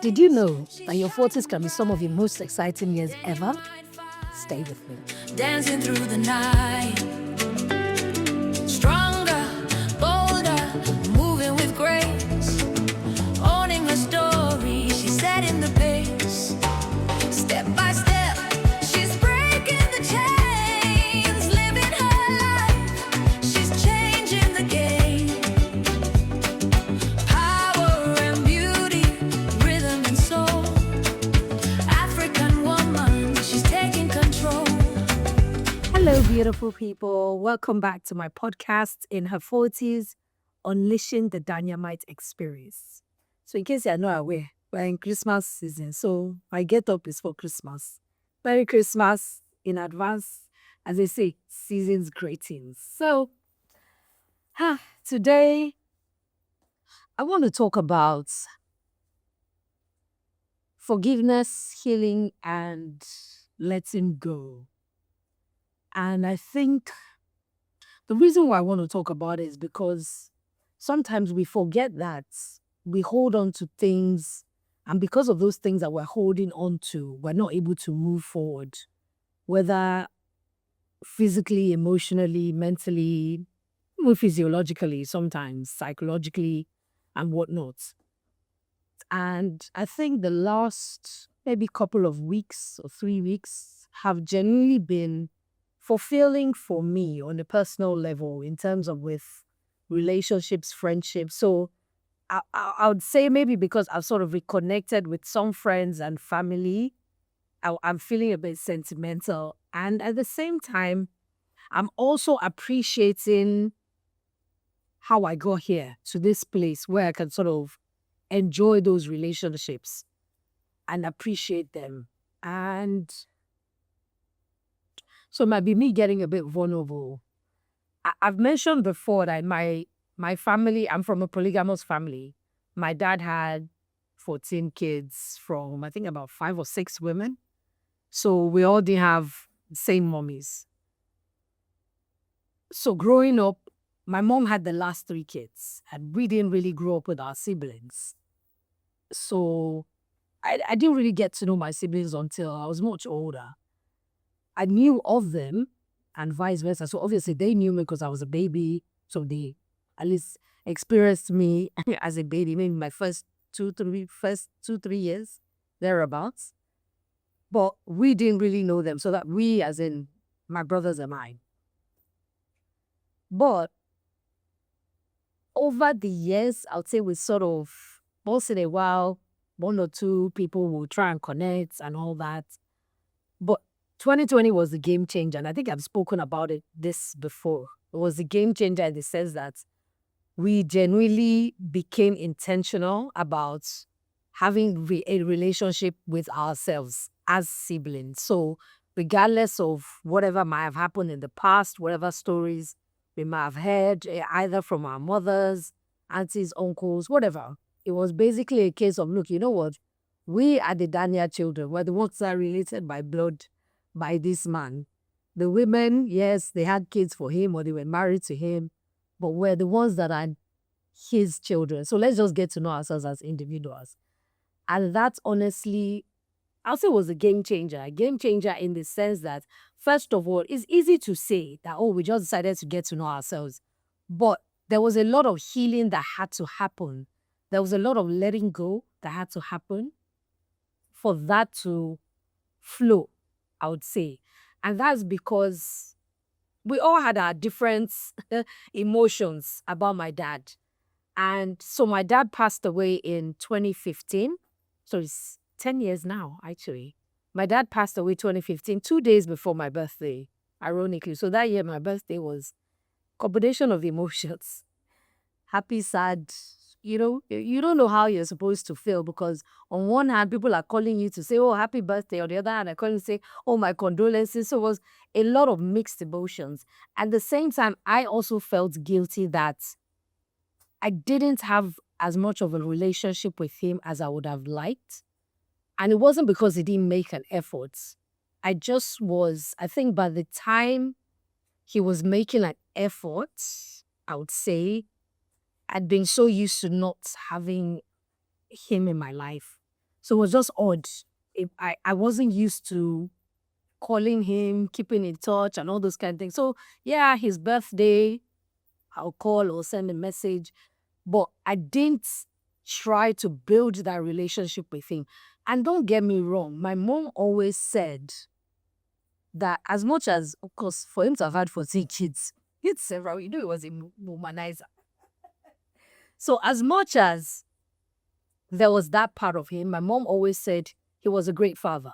Did you know that your 40s can be some of your most exciting years ever? Stay with me. Dancing through the night, stronger, bolder, moving with grace, owning her story, she's setting the pace. Step by step, she's breaking the chains, living her life, she's changing the game. Power and beauty, rhythm and soul, African woman, she's taking control. Hello, beautiful people. Welcome back to my podcast, In Her 40s, Unleashing the Dynamite Experience. So in case you're not aware, we're in Christmas season, so my get up is for Christmas. Merry Christmas in advance. As they say, season's greetings. So, today I want to talk about forgiveness, healing, and letting go. And I think the reason why I want to talk about it is because sometimes we forget that we hold on to things, and because of those things that we're holding on to, we're not able to move forward, whether physically, emotionally, mentally, even physiologically, sometimes psychologically, and whatnot. And I think the last maybe couple of weeks or 3 weeks have genuinely been fulfilling for me on a personal level in terms of with relationships, friendships. So I would say maybe because I've sort of reconnected with some friends and family, I'm feeling a bit sentimental. And at the same time, I'm also appreciating how I got here to this place where I can sort of enjoy those relationships and appreciate them. And so it might be me getting a bit vulnerable. I've mentioned before that my family, I'm from a polygamous family. My dad had 14 kids from, I think, about 5 or 6 women. So we all didn't have the same mommies. So growing up, my mom had the last 3 kids, and we didn't really grow up with our siblings. So I didn't really get to know my siblings until I was much older. I knew of them and vice versa. So obviously they knew me because I was a baby. So they at least experienced me as a baby, maybe my first 2, 3 years, thereabouts. But we didn't really know them. So that we, as in my brothers and I. But over the years, I would say we sort of, once in a while, 1 or 2 people will try and connect and all that. But 2020 was the game changer. And I think I've spoken about this before. It was a game changer in the sense that we genuinely became intentional about having a relationship with ourselves as siblings. So regardless of whatever might have happened in the past, whatever stories we might have heard, either from our mothers, aunties, uncles, whatever, it was basically a case of, look, you know what? We are the Daniel children. We're the ones that are related by blood by this man. The women, yes, they had kids for him or they were married to him, but we're the ones that are his children. So let's just get to know ourselves as individuals. And that honestly, I'll say was a game changer. A game changer in the sense that, first of all, it's easy to say that, oh, we just decided to get to know ourselves. But there was a lot of healing that had to happen. There was a lot of letting go that had to happen for that to flow, I would say. And that's because we all had our different emotions about my dad. And so my dad passed away in 2015. So it's 10 years now, actually. My dad passed away 2015, 2 days before my birthday, ironically. So that year, my birthday was a combination of emotions. Happy, sad, you don't know how you're supposed to feel because on one hand, people are calling you to say, oh, happy birthday. On the other hand, they're calling to say, oh, my condolences. So it was a lot of mixed emotions. At the same time, I also felt guilty that I didn't have as much of a relationship with him as I would have liked. And it wasn't because he didn't make an effort. I just was, I think by the time he was making an effort, I would say, I'd been so used to not having him in my life. So it was just odd. I wasn't used to calling him, keeping in touch, and all those kind of things. So yeah, his birthday, I'll call or send a message, but I didn't try to build that relationship with him. And don't get me wrong, my mom always said that as much as, of course, for him to have had 14 kids, it's several, he was a womanizer. So as much as there was that part of him, my mom always said he was a great father,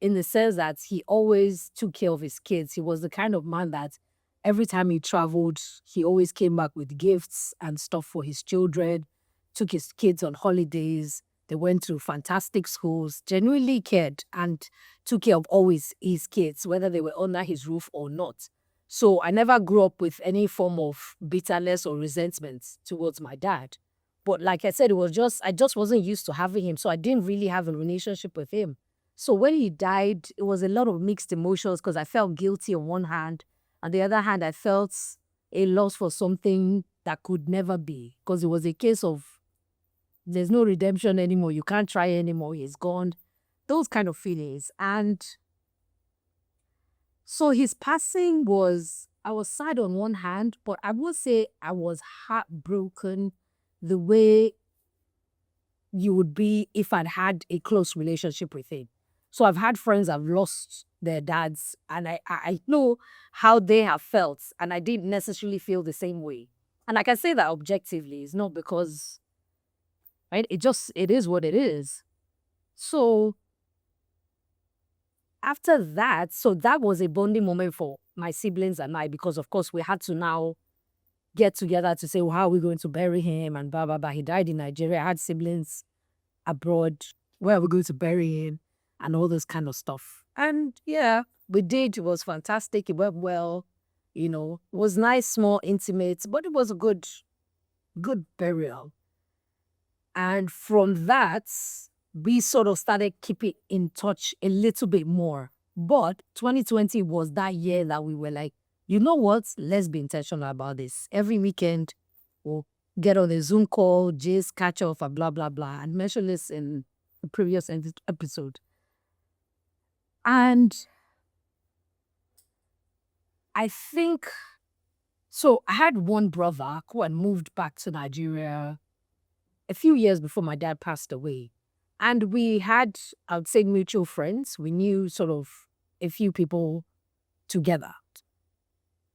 in the sense that he always took care of his kids. He was the kind of man that every time he traveled, he always came back with gifts and stuff for his children, took his kids on holidays. They went to fantastic schools, genuinely cared and took care of always his kids, whether they were under his roof or not. So I never grew up with any form of bitterness or resentment towards my dad. But like I said, I just wasn't used to having him. So I didn't really have a relationship with him. So when he died, it was a lot of mixed emotions because I felt guilty on one hand. On the other hand, I felt a loss for something that could never be, because it was a case of there's no redemption anymore. You can't try anymore. He's gone. Those kind of feelings. And so his passing I was sad on one hand, but I would say I was heartbroken the way you would be if I'd had a close relationship with him. So I've had friends I've lost their dads, and I know how they have felt, and I didn't necessarily feel the same way. And I can say that objectively. It's not because, right? It is what it is. So after that, so that was a bonding moment for my siblings and I, because of course we had to now get together to say, well, how are we going to bury him and blah, blah, blah. He died in Nigeria. I had siblings abroad. Where are we going to bury him? And all this kind of stuff. And yeah, we did. It was fantastic. It went well. It was nice, small, intimate, but it was a good burial. And from that, we sort of started keeping in touch a little bit more. But 2020 was that year that we were like, you know what? Let's be intentional about this. Every weekend, we'll get on a Zoom call, just catch up and blah, blah, blah. And mention this in the previous episode. And I think, so I had one brother who had moved back to Nigeria a few years before my dad passed away. And we had, I would say, mutual friends. We knew sort of a few people together.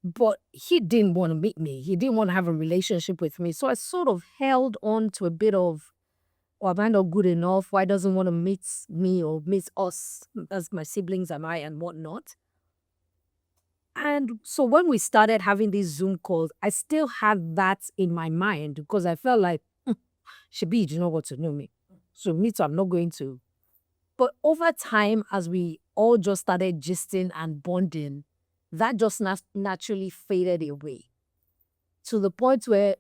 But he didn't want to meet me. He didn't want to have a relationship with me. So I sort of held on to a bit of, am I not good enough? Why doesn't want to meet me or meet us as my siblings and I and whatnot? And so when we started having these Zoom calls, I still had that in my mind because I felt like, Shabi, you know what to know me. So me too, I'm not going to. But over time, as we all just started gisting and bonding, that just naturally faded away. To the point where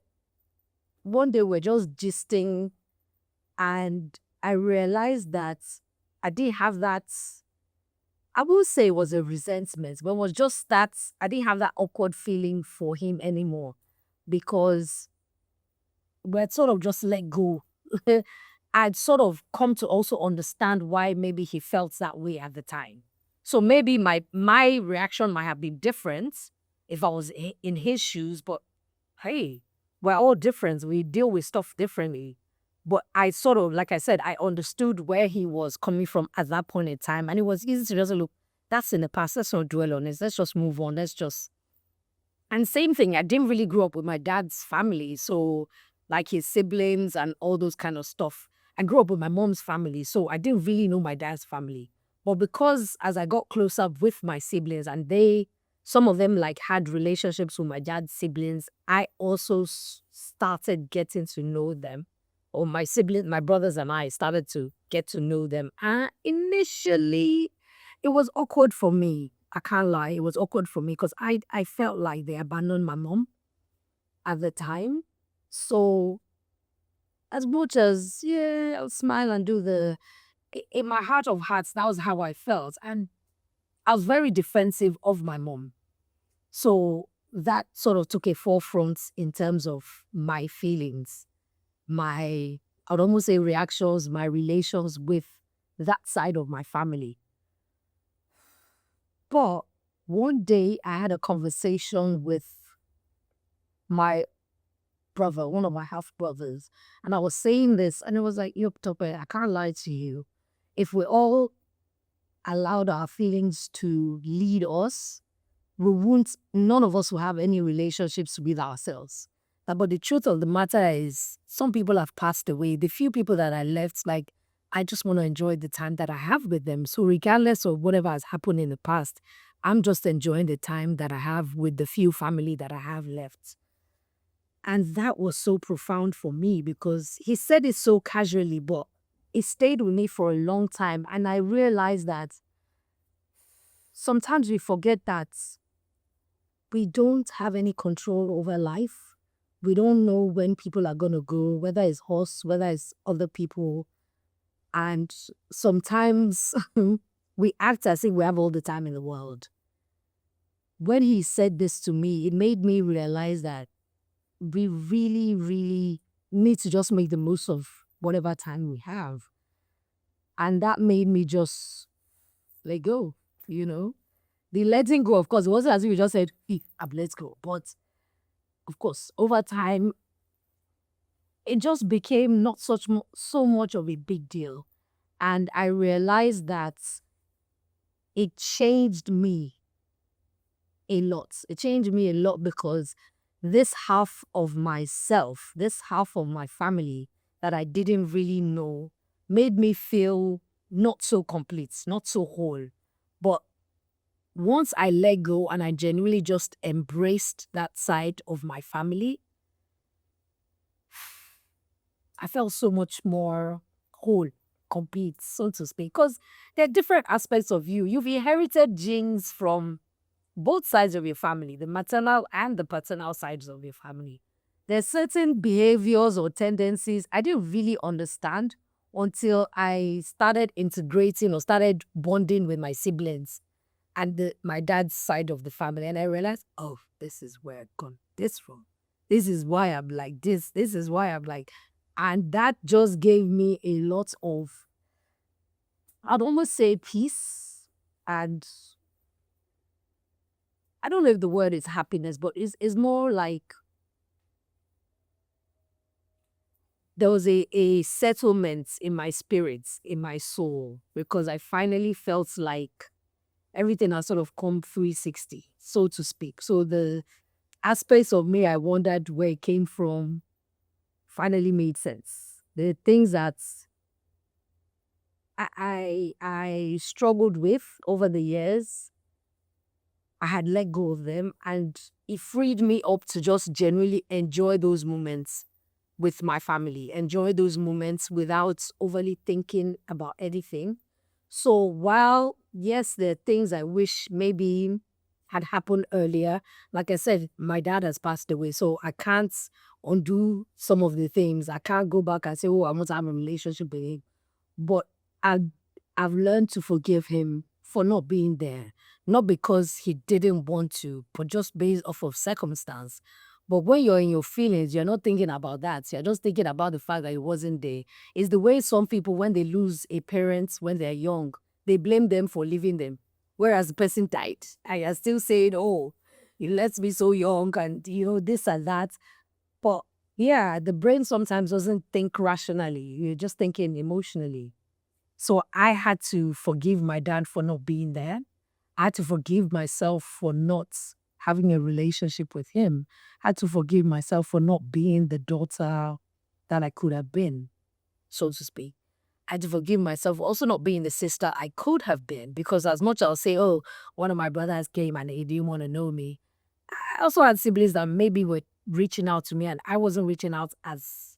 one day we're just gisting and I realized that I didn't have that, I will say it was a resentment, but it was just that I didn't have that awkward feeling for him anymore because we'd sort of just let go. I'd sort of come to also understand why maybe he felt that way at the time. So maybe my reaction might have been different if I was in his shoes, but hey, we're all different. We deal with stuff differently. But I sort of, like I said, I understood where he was coming from at that point in time. And it was easy to just look, that's in the past. Let's not dwell on it. Let's just move on. And same thing, I didn't really grow up with my dad's family. So like his siblings and all those kind of stuff. I grew up with my mom's family. So I didn't really know my dad's family. But because as I got closer with my siblings and some of them like had relationships with my dad's siblings, I also started getting to know them. Or my siblings, my brothers and I started to get to know them. And initially, it was awkward for me. I can't lie. It was awkward for me because I felt like they abandoned my mom at the time. So as much as, yeah, I'll smile and do in my heart of hearts, that was how I felt. And I was very defensive of my mom. So that sort of took a forefront in terms of my feelings, my I would almost say reactions, my relations with that side of my family. But one day I had a conversation with my brother, one of my half brothers, and I was saying this, and it was like, yo, Tope, I can't lie to you. If we all allowed our feelings to lead us, none of us will have any relationships with ourselves. But the truth of the matter is, some people have passed away. The few people that are left, like, I just want to enjoy the time that I have with them. So regardless of whatever has happened in the past, I'm just enjoying the time that I have with the few family that I have left. And that was so profound for me because he said it so casually, but it stayed with me for a long time. And I realized that sometimes we forget that we don't have any control over life. We don't know when people are going to go, whether it's us, whether it's other people. And sometimes we act as if we have all the time in the world. When he said this to me, it made me realize that we really, really need to just make the most of whatever time we have. And that made me just let go, you know. The letting go, of course, it wasn't as if you just said, let's go. But of course, over time, it just became not so much of a big deal. And I realized that it changed me a lot. It changed me a lot because this half of myself, this half of my family that I didn't really know made me feel not so complete, not so whole. But once I let go and I genuinely just embraced that side of my family, I felt so much more whole, complete, so to speak. Because there are different aspects of you. You've inherited genes from both sides of your family, the maternal and the paternal sides of your family. There's certain behaviors or tendencies I didn't really understand until I started integrating or started bonding with my siblings and my dad's side of the family. And I realized, oh, this is where I got this from. This is why I'm like this. This is why I'm like. And that just gave me a lot of, I'd almost say, peace. And I don't know if the word is happiness, but it's more like there was a settlement in my spirits, in my soul, because I finally felt like everything has sort of come 360, so to speak. So the aspects of me I wondered where it came from finally made sense. The things that I struggled with over the years, I had let go of them, and it freed me up to just genuinely enjoy those moments with my family, enjoy those moments without overly thinking about anything. So while, yes, there are things I wish maybe had happened earlier, like I said, my dad has passed away, so I can't undo some of the things. I can't go back and say, oh, I want to have a relationship with him. But I've learned to forgive him for not being there. Not because he didn't want to, but just based off of circumstance. But when you're in your feelings, you're not thinking about that. You're just thinking about the fact that he wasn't there. It's the way some people, when they lose a parent when they're young, they blame them for leaving them. Whereas the person died. And you're still saying, oh, you left me so young and, this and that. But yeah, the brain sometimes doesn't think rationally. You're just thinking emotionally. So I had to forgive my dad for not being there. I had to forgive myself for not having a relationship with him. I had to forgive myself for not being the daughter that I could have been, so to speak. I had to forgive myself for also not being the sister I could have been, because as much as I'll say, oh, one of my brothers came and he didn't want to know me, I also had siblings that maybe were reaching out to me and I wasn't reaching out as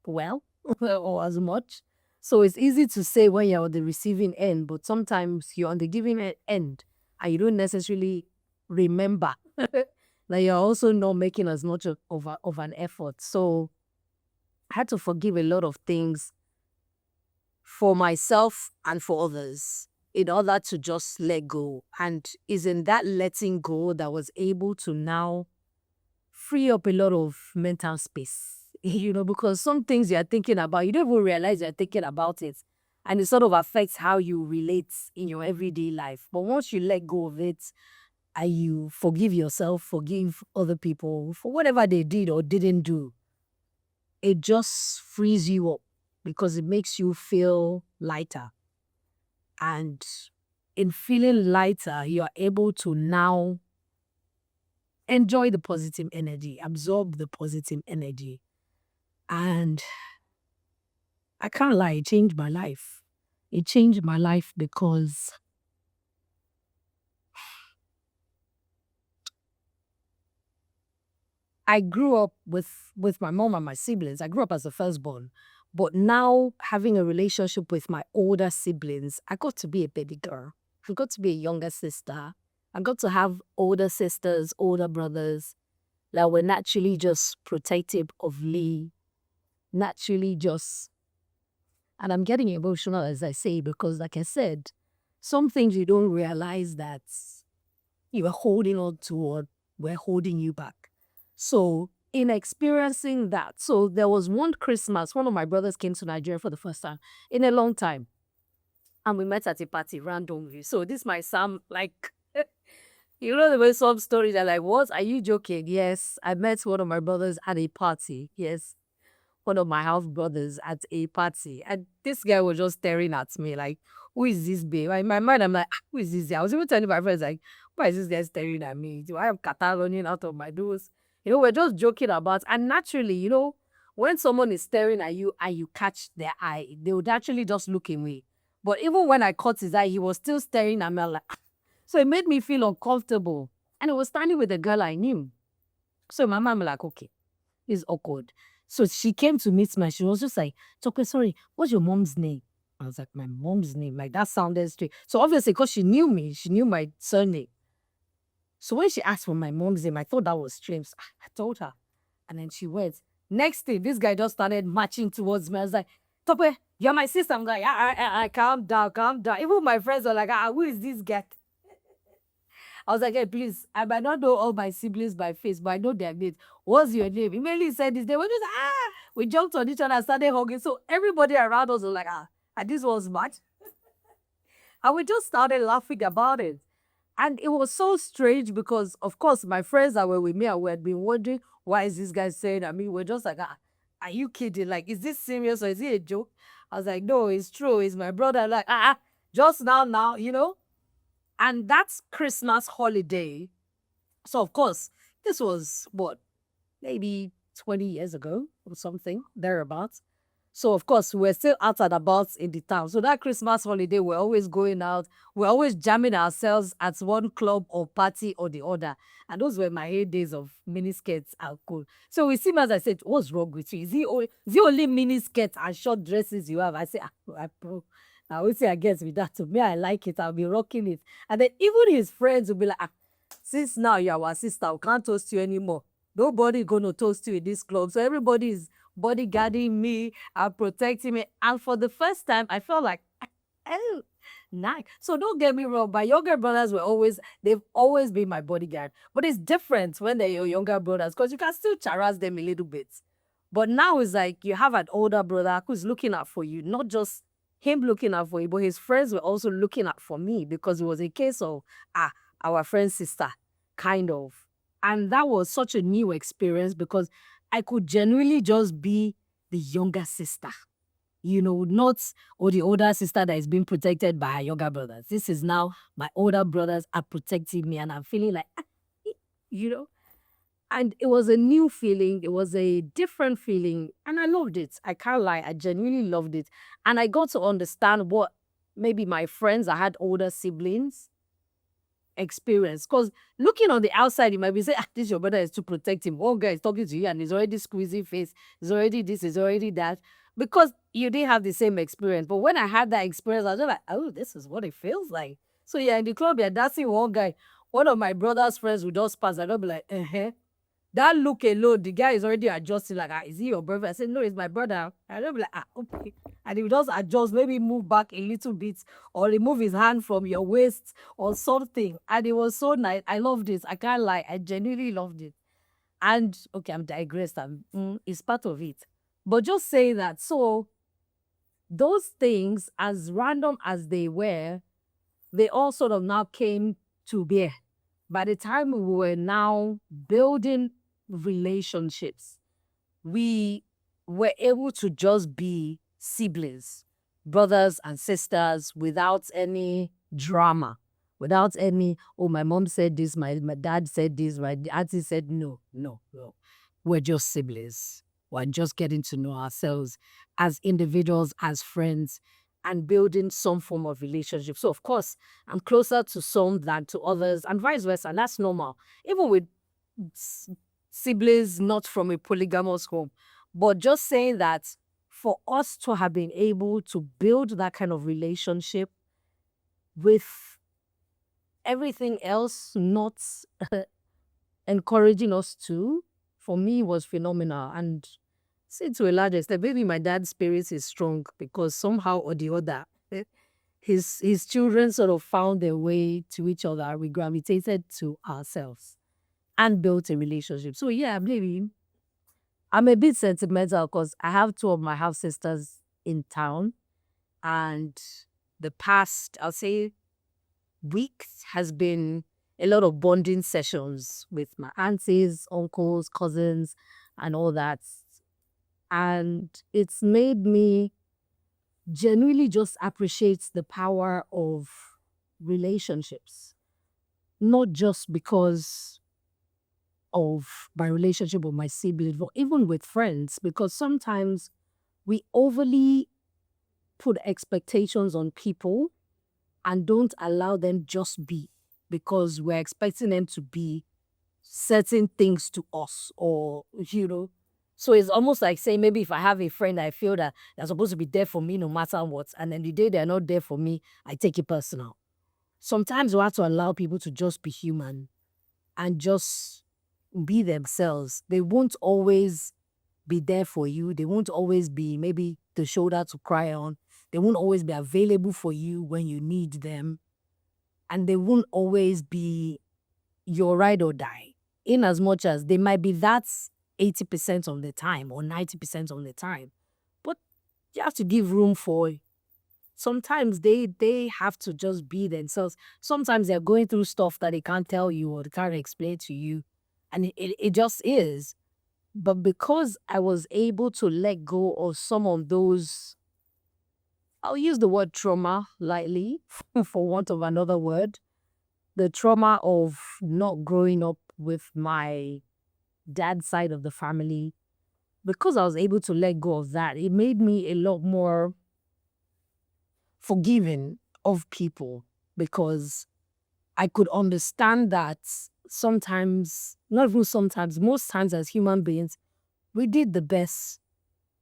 well or as much. So it's easy to say when you're on the receiving end, but sometimes you're on the giving end and you don't necessarily remember that you're also not making as much of an effort. So I had to forgive a lot of things for myself and for others in order to just let go. And it's in that letting go that I was able to now free up a lot of mental space, because some things you're thinking about, you don't even realize you're thinking about it. And it sort of affects how you relate in your everyday life. But once you let go of it and you forgive yourself, forgive other people for whatever they did or didn't do, it just frees you up because it makes you feel lighter. And in feeling lighter, you're able to now enjoy the positive energy, absorb the positive energy. And I can't lie, it changed my life. It changed my life because I grew up with my mom and my siblings. I grew up as a firstborn. But now having a relationship with my older siblings, I got to be a baby girl. I got to be a younger sister. I got to have older sisters, older brothers that were naturally just protective of me, naturally just, and I'm getting emotional as I say, because like I said, some things you don't realize that you are holding on to or were holding you back. So in experiencing that, so there was one Christmas, one of my brothers came to Nigeria for the first time in a long time. And we met at a party randomly. So this might sound like, the way some stories are like, what? Are you joking? Yes, I met one of my brothers at a party. Yes, one of my half brothers at a party. And this guy was just staring at me like, who is this babe? In my mind, I'm like, who is this guy? I was even telling my friends, like, why is this guy staring at me? Do I have catarrh running out of my nose? We're just joking about. And naturally, when someone is staring at you and you catch their eye, they would actually just look away. But even when I caught his eye, he was still staring at me. I'm like, so it made me feel uncomfortable. And I was standing with a girl I knew. So my mom was like, okay, it's awkward. So she came to meet me. She was just like, Toke, sorry, what's your mom's name? I was like, my mom's name? Like, that sounded straight. So obviously, because she knew me, she knew my surname. So when she asked for my mom's name, I thought that was strange. I told her. And then she went. Next day, this guy just started marching towards me. I was like, Tope, you're my sister. I'm like, calm down, calm down. Even my friends were like, who is this guy? I was like, hey, please, I might not know all my siblings by face, but I know their names. What's your name? Immediately said this. They were just, we jumped on each other and started hugging. So everybody around us was like, and this was mad. And we just started laughing about it. And it was so strange because, of course, my friends that were with me and we had been wondering, why is this guy saying at me? We're just like, are you kidding? Like, is this serious or is it a joke? I was like, no, it's true. It's my brother. Like, just now, And that's Christmas holiday. So, of course, this was maybe 20 years ago or something, thereabouts. So, of course, we're still out and about in the town. So that Christmas holiday, we're always going out. We're always jamming ourselves at one club or party or the other. And those were my heydays of miniskirts and cool. So we see him, as I said, what's wrong with you? Is it only miniskirts and short dresses you have? I say, I will say I guess with that. To me, I like it. I'll be rocking it. And then even his friends will be like, since now you're our sister, we can't toast you anymore. Nobody gonna toast you in this club. So everybody is bodyguarding me and protecting me. And for the first time, I felt like, oh, nice. So don't get me wrong, my younger brothers they've always been my bodyguard. But it's different when they're your younger brothers because you can still harass them a little bit. But now it's like you have an older brother who's looking out for you, not just him looking out for you, but his friends were also looking out for me because it was a case of, our friend's sister, kind of. And that was such a new experience because I could genuinely just be the younger sister, not the older sister that is being protected by her younger brothers. This is now my older brothers are protecting me and I'm feeling like, And it was a new feeling. It was a different feeling. And I loved it. I can't lie. I genuinely loved it. And I got to understand what maybe my friends that had older siblings experience. Because looking on the outside, you might be saying, this your brother is to protect him. One guy is talking to you and he's already squeezing face. He's already this, he's already that. Because you didn't have the same experience. But when I had that experience, I was just like, oh, this is what it feels like. So yeah, in the club, you're dancing one guy. One of my brother's friends would just pass. I'd be like, That look alone, the guy is already adjusting, like, is he your brother? I said, no, it's my brother. And they'll be like, okay. And he will just adjust, maybe move back a little bit or remove his hand from your waist or something. And it was so nice. I loved it. I can't lie. I genuinely loved it. And okay, I'm digressed. It's part of it. But just say that. So those things, as random as they were, they all sort of now came to bear. By the time we were now building relationships, we were able to just be siblings, brothers and sisters, without any drama, without any, oh, my mom said this, my dad said this, my auntie said no, no, no. We're just siblings. We're just getting to know ourselves as individuals, as friends, and building some form of relationship. So, of course, I'm closer to some than to others, and vice versa. And that's normal. Even with siblings not from a polygamous home. But just saying that for us to have been able to build that kind of relationship with everything else not encouraging us to, for me, was phenomenal. And say to a large extent, maybe my dad's spirit is strong because somehow or the other, his children sort of found their way to each other. We gravitated to ourselves and built a relationship. So yeah, maybe I'm a bit sentimental because I have two of my half sisters in town, and the past, I'll say, weeks has been a lot of bonding sessions with my aunties, uncles, cousins, and all that. And it's made me genuinely just appreciate the power of relationships, not just because of my relationship with my siblings, but even with friends, because sometimes we overly put expectations on people and don't allow them just be because we're expecting them to be certain things to us, or so it's almost like saying, maybe if I have a friend, I feel that they're supposed to be there for me no matter what, and then the day they're not there for me, I take it personal. Sometimes we have to allow people to just be human and just be themselves. They won't always be there for you. They won't always be maybe the shoulder to cry on. They won't always be available for you when you need them. And they won't always be your ride or die. In as much as they might be that 80% of the time or 90% of the time. But you have to give room for it. Sometimes they have to just be themselves. Sometimes they're going through stuff that they can't tell you or they can't explain to you. And it just is. But because I was able to let go of some of those, I'll use the word trauma lightly, for want of another word, the trauma of not growing up with my dad's side of the family, because I was able to let go of that, it made me a lot more forgiving of people, because I could understand that sometimes, not even sometimes, most times as human beings, we did the best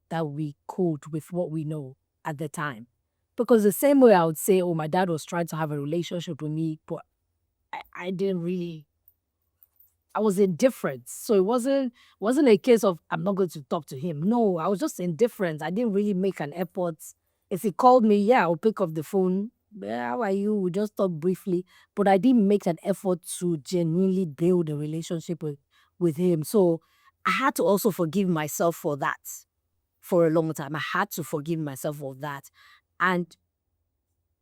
that we could with what we know at the time. Because the same way I would say, oh, my dad was trying to have a relationship with me, but I didn't really, I was indifferent. So it wasn't a case of I'm not going to talk to him. No, I was just indifferent. I didn't really make an effort. If he called me, yeah, I'll pick up the phone. How are you? We just talk briefly. But I didn't make an effort to genuinely build a relationship with him. So I had to also forgive myself for that for a long time. I had to forgive myself for that. And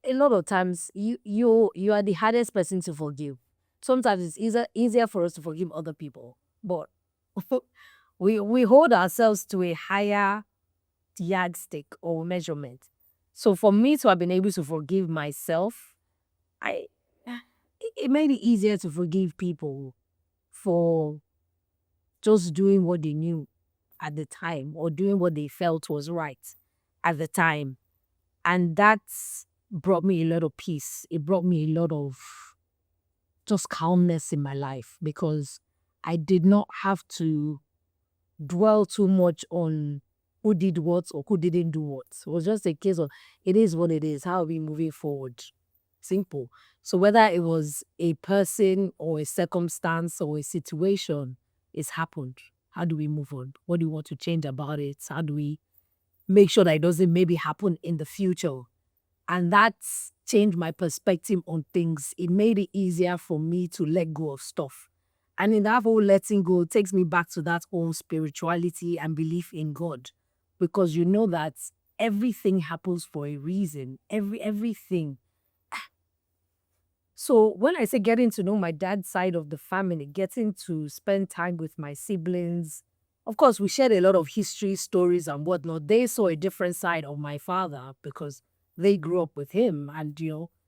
a lot of times you are the hardest person to forgive. Sometimes it's easier for us to forgive other people, but we hold ourselves to a higher yardstick or measurement. So for me to have been able to forgive myself, I it made it easier to forgive people for just doing what they knew at the time or doing what they felt was right at the time. And that's brought me a lot of peace. It brought me a lot of just calmness in my life, because I did not have to dwell too much on who did what or who didn't do what. It was just a case of, it is what it is. How are we moving forward? Simple. So whether it was a person or a circumstance or a situation, it's happened. How do we move on? What do we want to change about it? How do we make sure that it doesn't maybe happen in the future? And that's changed my perspective on things. It made it easier for me to let go of stuff. And in that whole letting go, it takes me back to that whole spirituality and belief in God. Because you know that everything happens for a reason. Everything. So when I say getting to know my dad's side of the family, getting to spend time with my siblings, of course, we shared a lot of history, stories, and whatnot. They saw a different side of my father because they grew up with him, and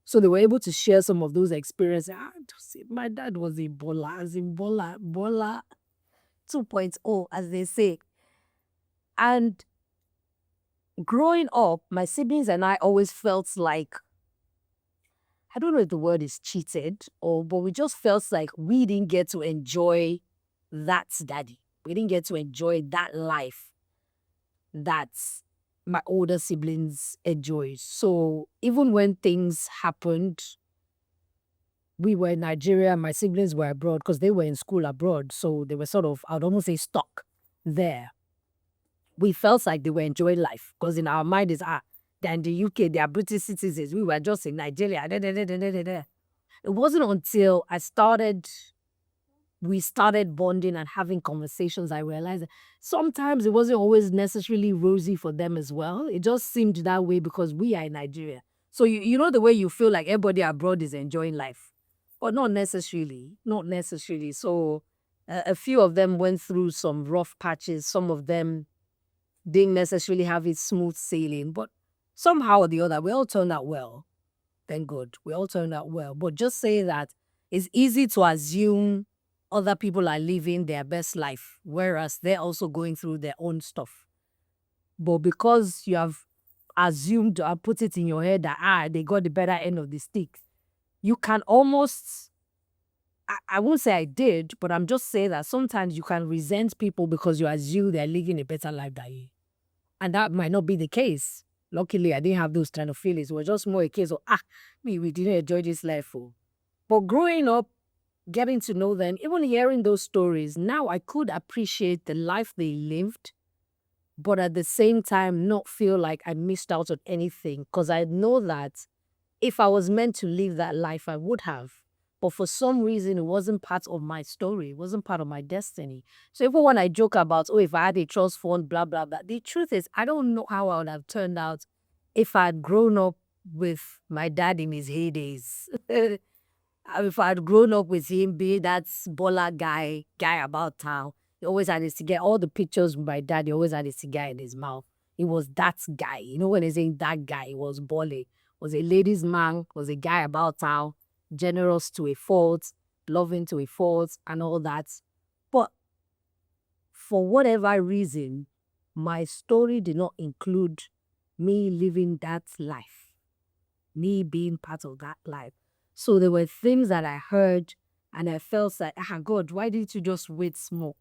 so they were able to share some of those experiences. My dad was a bola, as in bola 2.0, as they say. And growing up, my siblings and I always felt like, I don't know if the word is cheated, but we just felt like we didn't get to enjoy that daddy. We didn't get to enjoy that life that my older siblings enjoyed. So even when things happened, we were in Nigeria, my siblings were abroad because they were in school abroad. So they were sort of, I'd almost say, stuck there. We felt like they were enjoying life because in our mind is, they're in the UK, they are British citizens. We were just in Nigeria. It wasn't until we started bonding and having conversations, I realized that sometimes it wasn't always necessarily rosy for them as well. It just seemed that way because we are in Nigeria. So you know the way you feel like everybody abroad is enjoying life, but not necessarily. Not necessarily. So a few of them went through some rough patches. Some of them didn't necessarily have it smooth sailing, but somehow or the other, we all turned out well. Thank God. We all turned out well. But just say that it's easy to assume other people are living their best life, whereas they're also going through their own stuff. But because you have assumed or put it in your head that they got the better end of the stick, you can almost, I won't say I did, but I'm just saying that sometimes you can resent people because you assume they're living a better life than you. And that might not be the case. Luckily, I didn't have those kind of feelings. It was just more a case of, we didn't enjoy this life. But growing up, getting to know them, even hearing those stories, now I could appreciate the life they lived, but at the same time, not feel like I missed out on anything because I know that if I was meant to live that life, I would have. But for some reason, it wasn't part of my story. It wasn't part of my destiny. So even when I joke about, if I had a trust fund, blah, blah, blah, the truth is, I don't know how I would have turned out if I had grown up with my dad in his heydays. If I had grown up with him, be that baller guy about town, he always had his cigar. All the pictures with my dad, he always had a cigar in his mouth. He was that guy. You know, when they saying that guy, he was Bolly. Was a ladies' man, was a guy about town, generous to a fault, loving to a fault, and all that. But for whatever reason, my story did not include me living that life, me being part of that life. So there were things that I heard and I felt like, God, why didn't you just wait small?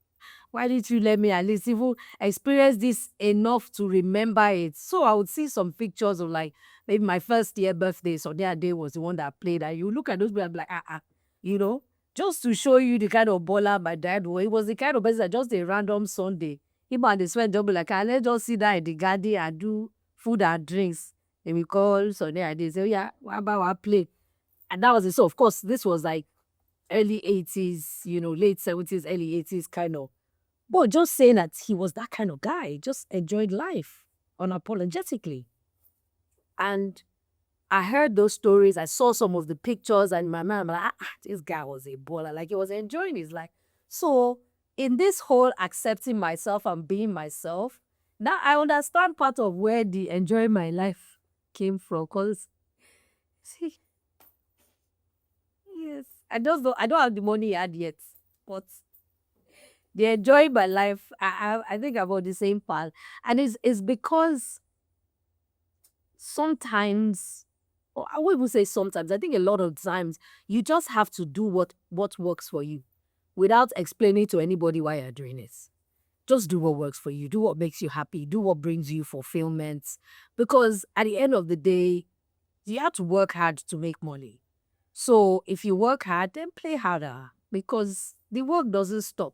Why didn't you let me at least even experience this enough to remember it? So I would see some pictures of like maybe my first year birthday. So that day was the one that played. And you look at those people and be like, just to show you the kind of baller my dad was. It was the kind of person that just a random Sunday. Him and his friend, they'll be like, let's just sit down in the garden and do food and drinks. And we call Sunday and they say, yeah, what about our play? And that was it. So of course, this was like early 80s, late 70s, early 80s kind of. But just saying that he was that kind of guy, just enjoyed life unapologetically. And I heard those stories. I saw some of the pictures and my man, I'm like, this guy was a baller. Like he was enjoying his life. So in this whole accepting myself and being myself, now I understand part of where the enjoying my life came from. Because, see, yes, I don't have the money he had yet, but the enjoying my life, I think I'm on the same path. And it's because sometimes, or I wouldn't even say sometimes, I think a lot of times, you just have to do what works for you without explaining to anybody why you're doing it. Just do what works for you. Do what makes you happy. Do what brings you fulfillment. Because at the end of the day, you have to work hard to make money. So if you work hard, then play harder because the work doesn't stop.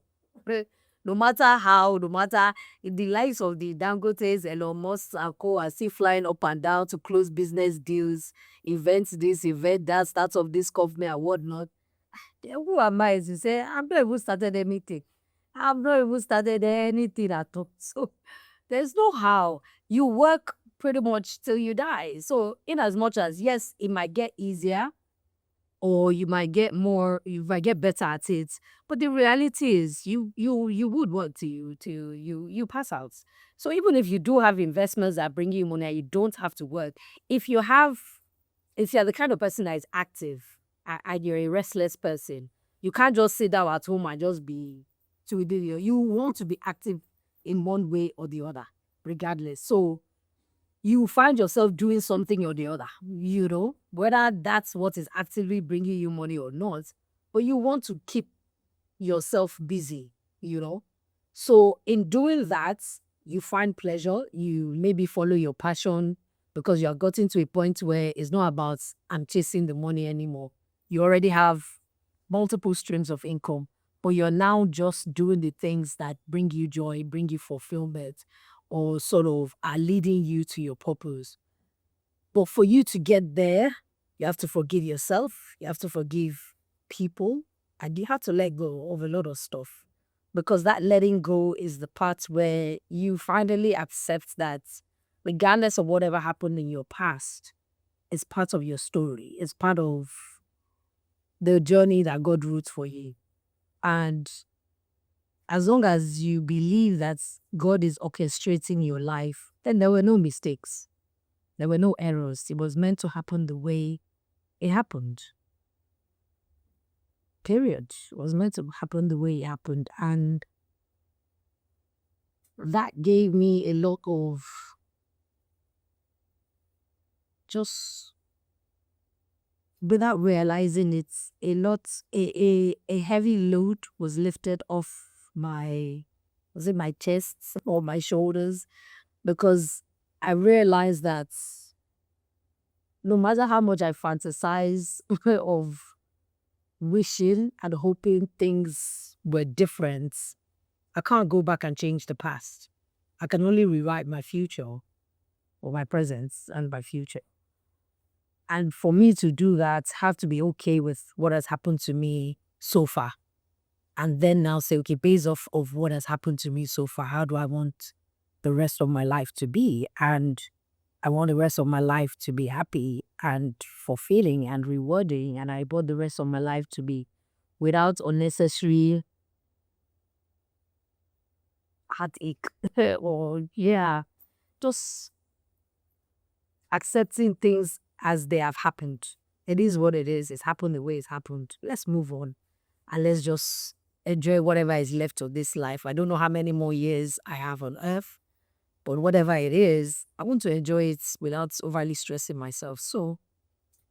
No matter how, no matter the likes of the Dangotes, Elon Musk and co are still flying up and down to close business deals, events this, event that, start of this company and whatnot. Who am I to say I've not even started anything? I've not even started anything at all. So there's no how. You work pretty much till you die. So in as much as yes, it might get easier or you might get more, you might get better at it. But the reality is you would work till you pass out. So even if you do have investments that bring you money, you don't have to work. If you have if you're the kind of person that is active and you're a restless person, you can't just sit down at home and just be to do you want to be active in one way or the other, regardless. So you find yourself doing something or the other, whether that's what is actively bringing you money or not, but you want to keep yourself busy. So in doing that, you find pleasure, you maybe follow your passion because you are gotten to a point where it's not about I'm chasing the money anymore. You already have multiple streams of income, but you're now just doing the things that bring you joy, bring you fulfillment, or sort of are leading you to your purpose. But for you to get there, you have to forgive yourself, you have to forgive people, and you have to let go of a lot of stuff. Because that letting go is the part where you finally accept that regardless of whatever happened in your past, it's part of your story. It's part of the journey that God wrote for you. And as long as you believe that God is orchestrating your life, then there were no mistakes. There were no errors. It was meant to happen the way it happened. Period. It was meant to happen the way it happened. And that gave me a lot of just without realizing it, a heavy load was lifted off my chest or my shoulders, because I realized that no matter how much I fantasize of wishing and hoping things were different, I can't go back and change the past. I can only rewrite my future or my present and my future. And for me to do that, I have to be okay with what has happened to me so far. And then now say, okay, based off of what has happened to me so far, how do I want the rest of my life to be? And I want the rest of my life to be happy and fulfilling and rewarding. And I want the rest of my life to be without unnecessary heartache or just accepting things as they have happened. It is what it is. It's happened the way it's happened. Let's move on and let's just enjoy whatever is left of this life. I don't know how many more years I have on earth, but whatever it is, I want to enjoy it without overly stressing myself. So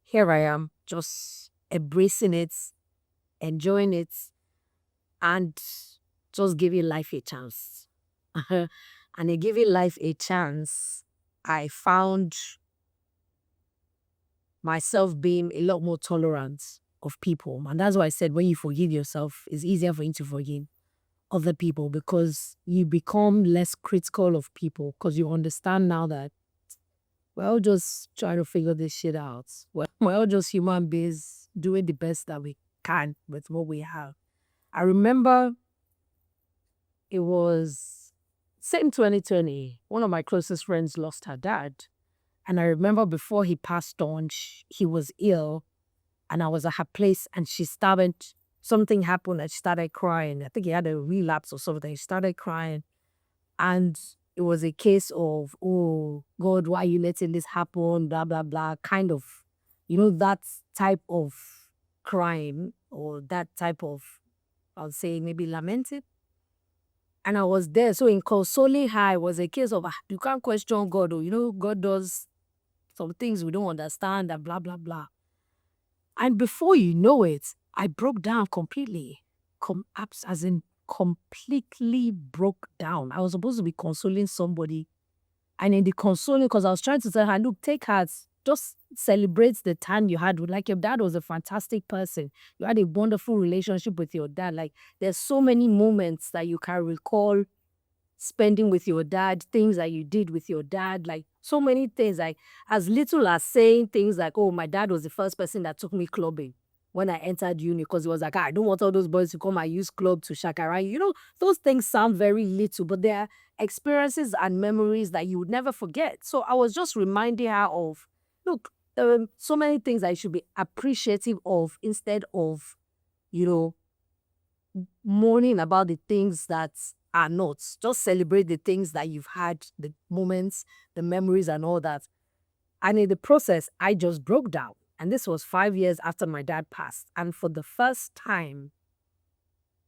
here I am, just embracing it, enjoying it, and just giving life a chance. And in giving life a chance, I found myself being a lot more tolerant of people. And that's why I said when you forgive yourself, it's easier for you to forgive other people because you become less critical of people because you understand now that we're all just trying to figure this shit out. We're all just human beings doing the best that we can with what we have. I remember it was same 2020, one of my closest friends lost her dad. And I remember before he passed on, he was ill and I was at her place and something happened and she started crying. I think he had a relapse or something. She started crying. And it was a case of, oh, God, why are you letting this happen? Blah, blah, blah. Kind of, that type of crime or that type of, I'll say maybe lamented. And I was there. So in consoling her, it was a case of, you can't question God. God does some things we don't understand and blah, blah, blah. And before you know it, I broke down completely. As in completely broke down. I was supposed to be consoling somebody. And in the consoling, because I was trying to tell her, look, take heart. Just celebrate the time you had. Like your dad was a fantastic person. You had a wonderful relationship with your dad. Like there's so many moments that you can recall spending with your dad, things that you did with your dad, like so many things, like as little as saying things like, oh, my dad was the first person that took me clubbing. when I entered uni, because it was like, I don't want all those boys to come and use club to shakara. Those things sound very little, but they're experiences and memories that you would never forget. So I was just reminding her of, look, there are so many things I should be appreciative of instead of, mourning about the things that are not. Just celebrate the things that you've had, the moments, the memories and all that. And in the process, I just broke down. And this was 5 years after my dad passed. And for the first time,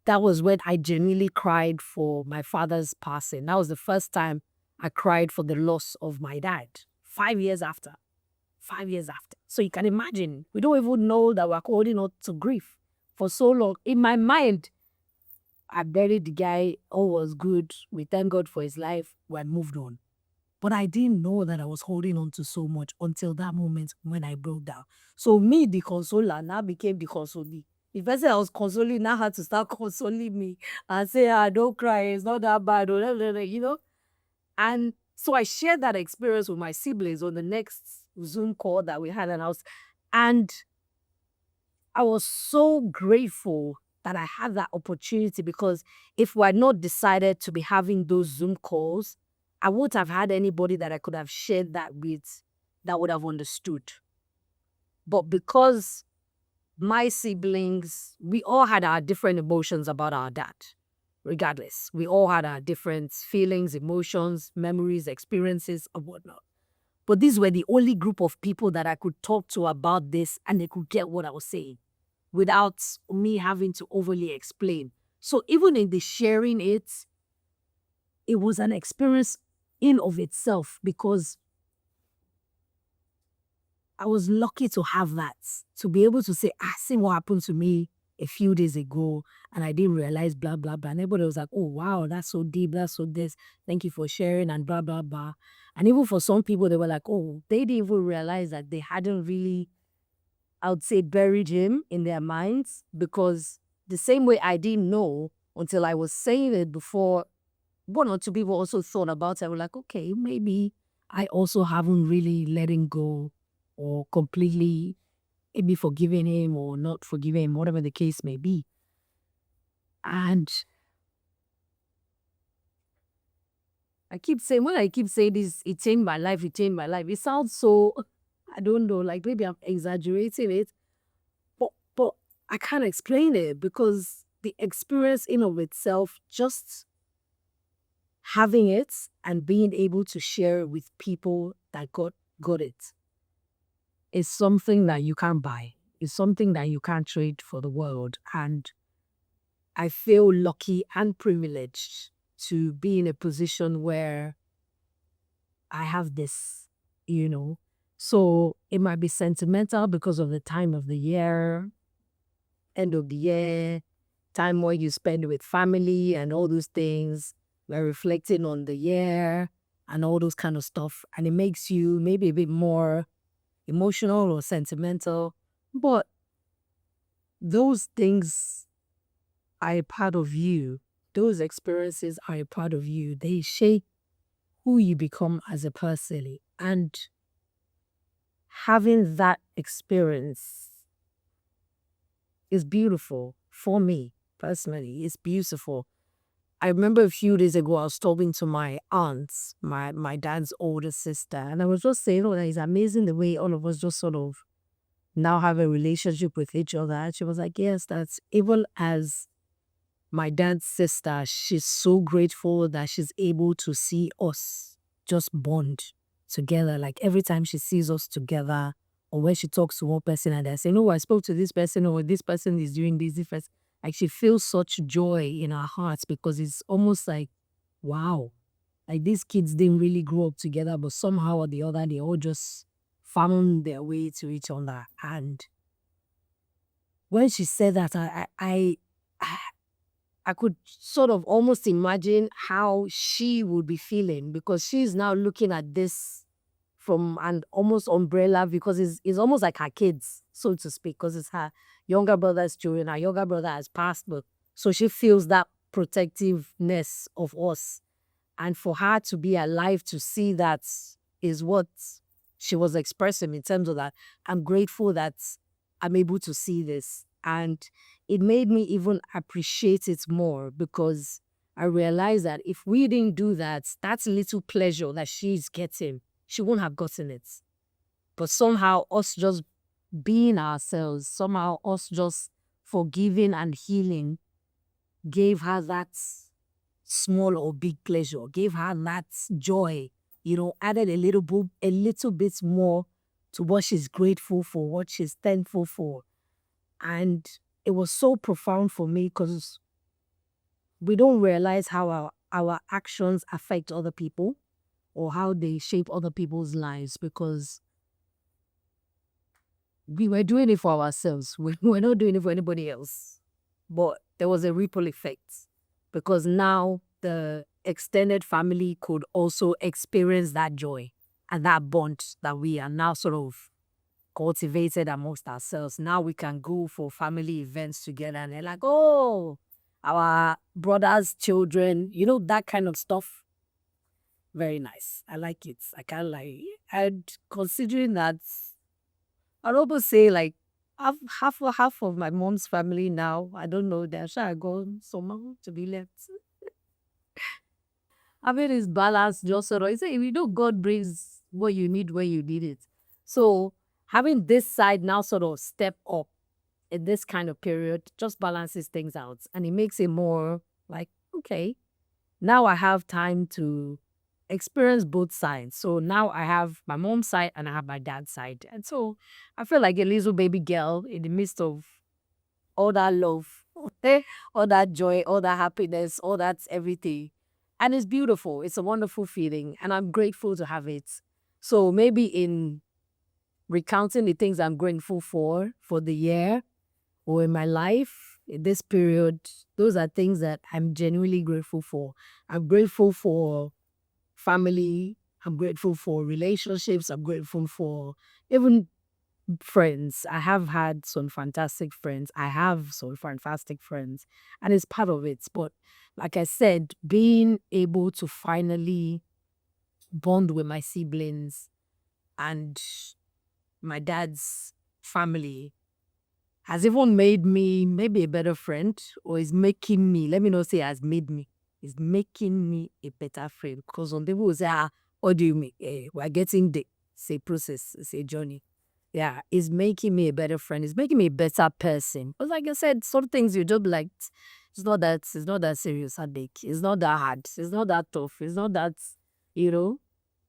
that was when I genuinely cried for my father's passing. That was the first time I cried for the loss of my dad. 5 years after. 5 years after. So you can imagine, we don't even know that we're holding on to grief for so long. In my mind, I buried the guy, all was good. We thank God for his life. We moved on. But I didn't know that I was holding on to so much until that moment when I broke down. So me, the consoler, now became the consolee. The person I was consoling now had to start consoling me and say, don't cry, it's not that bad, And so I shared that experience with my siblings on the next Zoom call that we had, and I was so grateful that I had that opportunity, because if we had not decided to be having those Zoom calls, I wouldn't have had anybody that I could have shared that with that would have understood. But because my siblings, we all had our different emotions about our dad, regardless. We all had our different feelings, emotions, memories, experiences, and whatnot. But these were the only group of people that I could talk to about this, and they could get what I was saying without me having to overly explain. So even in the sharing it was an experience in of itself, because I was lucky to have that, to be able to say, see what happened to me a few days ago, and I didn't realize blah, blah, blah. And everybody was like, oh, wow, that's so deep, that's so this. Thank you for sharing and blah, blah, blah. And even for some people, they were like, oh, they didn't even realize that they hadn't really, I would say, buried him in their minds, because the same way I didn't know until I was saying it before, one or two people also thought about it. I was like, okay, maybe I also haven't really let him go, or completely maybe forgiving him or not forgiving him, whatever the case may be. And when I keep saying this, it changed my life, it sounds so, I don't know, like maybe I'm exaggerating it, but I can't explain it, because the experience in of itself, just having it and being able to share it with people that got it, is something that you can't buy. It's something that you can't trade for the world. And I feel lucky and privileged to be in a position where I have this, So it might be sentimental because of the time of the year, end of the year, time where you spend with family and all those things. We're reflecting on the year and all those kind of stuff. And it makes you maybe a bit more emotional or sentimental. But those things are a part of you. Those experiences are a part of you. They shape who you become as a person. And having that experience is beautiful for me personally. It's beautiful. I remember a few days ago, I was talking to my aunt, my dad's older sister, and I was just saying, that it's amazing the way all of us just sort of now have a relationship with each other. And she was like, yes, that's even as my dad's sister, she's so grateful that she's able to see us just bond together. Like every time she sees us together, or when she talks to one person and they're saying, oh, I spoke to this person, or this person is doing this, like she feels such joy in her heart, because it's almost like, wow, like these kids didn't really grow up together, but somehow or the other, they all just found their way to each other. And when she said that, I could sort of almost imagine how she would be feeling, because she's now looking at this from an almost umbrella, because it's almost like her kids, so to speak, because it's her younger brother's children. Her younger brother has passed, but so she feels that protectiveness of us. And for her to be alive to see that is what she was expressing in terms of that. I'm grateful that I'm able to see this. And it made me even appreciate it more because I realized that if we didn't do that, that little pleasure that she's getting, she wouldn't have gotten it. But somehow us just being ourselves, somehow us just forgiving and healing gave her that small or big pleasure, gave her that joy, added a little bit more to what she's grateful for, what she's thankful for. And it was so profound for me because we don't realize how our actions affect other people or how they shape other people's lives because we were doing it for ourselves. We're not doing it for anybody else. But there was a ripple effect because now the extended family could also experience that joy and that bond that we are now sort of cultivated amongst ourselves. Now we can go for family events together and they're like, oh, our brother's children, that kind of stuff. Very nice. I like it. I can't lie. And considering that, I'd almost say like half of my mom's family now, I don't know, they're sure gone somehow to be left. Having this balance just sort of, God brings what you need when you need it. So having this side now sort of step up in this kind of period just balances things out. And it makes it more like, okay, now I have time to experience both sides. So now I have my mom's side and I have my dad's side. And so I feel like a little baby girl in the midst of all that love, all that joy, all that happiness, all that everything. And it's beautiful. It's a wonderful feeling. And I'm grateful to have it. So maybe in recounting the things I'm grateful for the year or in my life, in this period, those are things that I'm genuinely grateful for. I'm grateful for family. I'm grateful for relationships. I'm grateful for even friends. I have had some fantastic friends. I have some fantastic friends, and it's part of it. But like I said, being able to finally bond with my siblings and my dad's family has even made me maybe a better friend, or is making me, let me not say has made me, is making me a better friend. Because some people will say, what do you mean? We're getting there. It's a process, it's a journey. Yeah, it's making me a better friend. It's making me a better person. But like I said, some things you just be like, it's not that serious, headache. It's not that hard. It's not that tough. It's not that,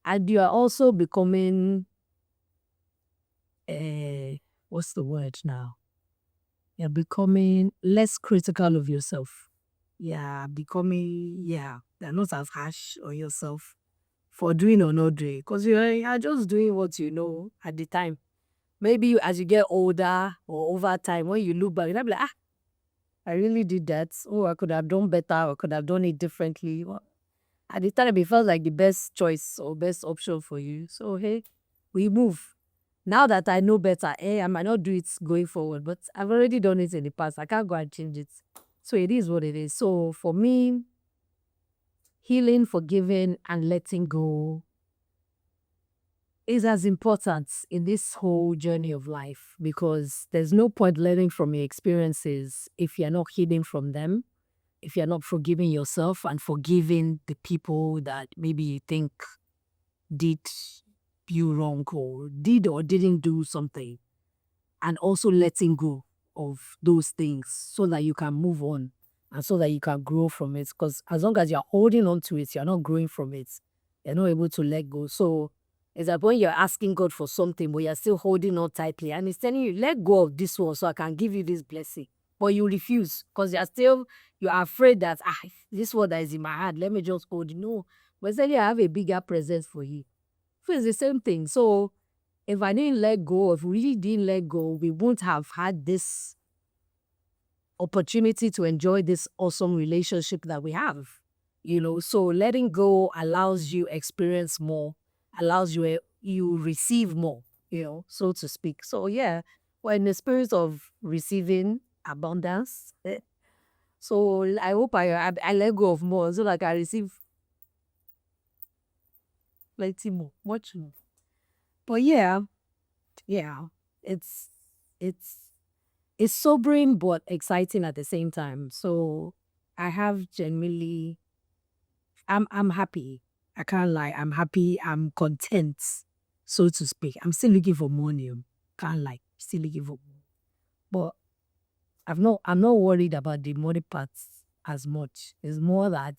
And you are also becoming, what's the word now? You're becoming less critical of yourself. You're not as harsh on yourself for doing or not doing. Because you're just doing what you know at the time. Maybe as you get older or over time, when you look back, you'll be like, I really did that. Oh, I could have done better or could have done it differently. Well, at the time, it felt like the best choice or best option for you. So, hey, we move. Now that I know better, I might not do it going forward, but I've already done it in the past. I can't go and change it. So it is what it is. So for me, healing, forgiving, and letting go is as important in this whole journey of life because there's no point learning from your experiences if you're not healing from them, if you're not forgiving yourself and forgiving the people that maybe you think did you wrong or did or didn't do something, and also letting go of those things so that you can move on and so that you can grow from it. Because as long as you're holding on to it, you're not growing from it. You're not able to let go. So it's like when you're asking God for something, but you're still holding on tightly, and He's telling you, let go of this one so I can give you this blessing. But you refuse because you're afraid that, this one that is in my heart, let me just hold it. No, but then I have a bigger presence for you. So it's the same thing. So if I didn't let go, if we really didn't let go, we wouldn't have had this opportunity to enjoy this awesome relationship that we have. So letting go allows you experience more, allows you receive more, so to speak. So yeah, we're in the spirit of receiving abundance. So I hope I let go of more so that I receive plenty more, much more. But yeah, it's it's sobering but exciting at the same time. So I have genuinely, I'm happy. I can't lie. I'm happy. I'm content, so to speak. I'm still looking for money. Can't lie. Still looking for money. But I'm not worried about the money parts as much. It's more that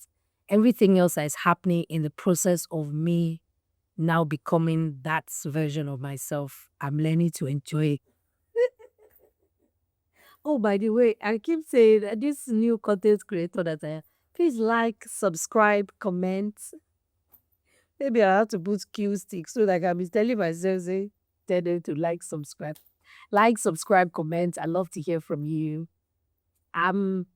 everything else that is happening in the process of me now becoming that version of myself, I'm learning to enjoy. Oh, by the way, I keep saying that this new content creator that I am, please like, subscribe, comment. Maybe I have to put Q stick so that I can be telling myself, say, tell them to like, subscribe. Like, subscribe, comment. I love to hear from you. I'm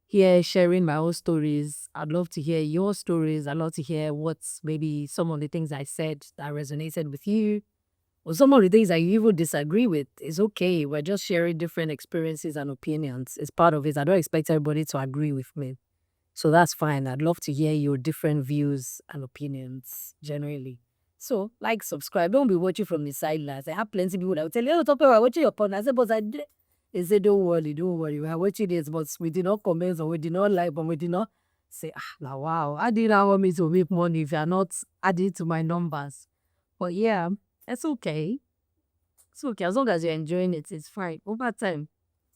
here sharing my own stories. I'd love to hear your stories. I'd love to hear what's maybe some of the things I said that resonated with you, or some of the things that you even disagree with. It's okay. We're just sharing different experiences and opinions. It's part of it. I don't expect everybody to agree with me. So that's fine. I'd love to hear your different views and opinions generally. So, like, subscribe. Don't be watching from the sidelines. I have plenty of people that will tell you, oh, Tope, we're watching your porn. I said, but I did. They say, don't worry. We are watching this, but we did not comment or we did not like, but we did not say, now, wow, how do you not want me to make money if you're not adding to my numbers? But yeah, it's okay. It's okay. As long as you're enjoying it, it's fine. Over time,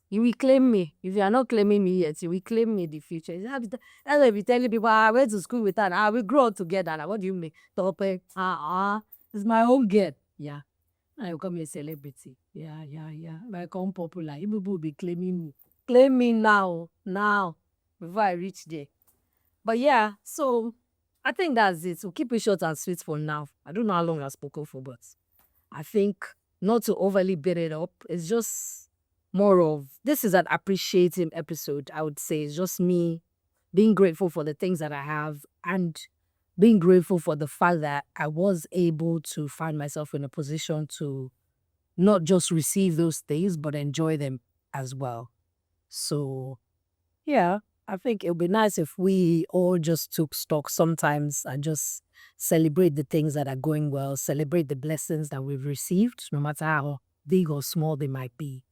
you will claim me. If you are not claiming me yet, you will claim me in the future. That's why we telling people, I went to school with her. We grow up together. Now, what do you mean? Topic. It's my own girl. Yeah. I become a celebrity. Yeah. I become popular. You people will be claiming me. Claim me now. Before I reach there. But yeah, so I think that's it. So keep it short and sweet for now. I don't know how long I've spoken for, but I think not to overly beat it up. It's just more of, this is an appreciating episode, I would say. It's just me being grateful for the things that I have and being grateful for the fact that I was able to find myself in a position to not just receive those things, but enjoy them as well. So, yeah, I think it would be nice if we all just took stock sometimes and just celebrate the things that are going well, celebrate the blessings that we've received, no matter how big or small they might be.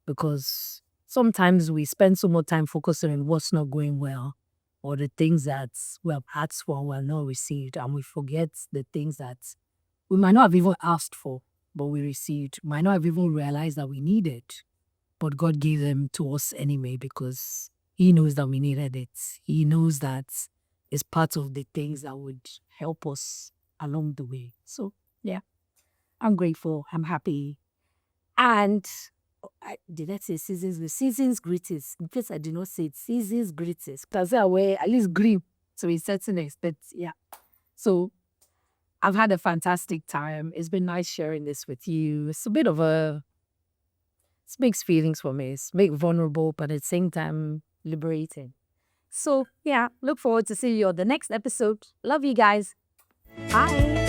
Because sometimes we spend so much time focusing on what's not going well or the things that we have asked for and we have not received, and we forget the things that we might not have even asked for, but we received, might not have even realized that we needed, but God gave them to us anyway because He knows that we needed it. He knows that it's part of the things that would help us along the way. So, yeah, I'm grateful. I'm happy. And did I say seasons? Seasons greetings. In case I did not say it, seasons greetings. Because I wear at least green to a certain extent. Yeah. So I've had a fantastic time. It's been nice sharing this with you. It's a bit of it's mixed feelings for me. It's big vulnerable, but at the same time liberating. So yeah, look forward to seeing you on the next episode. Love you guys. Bye.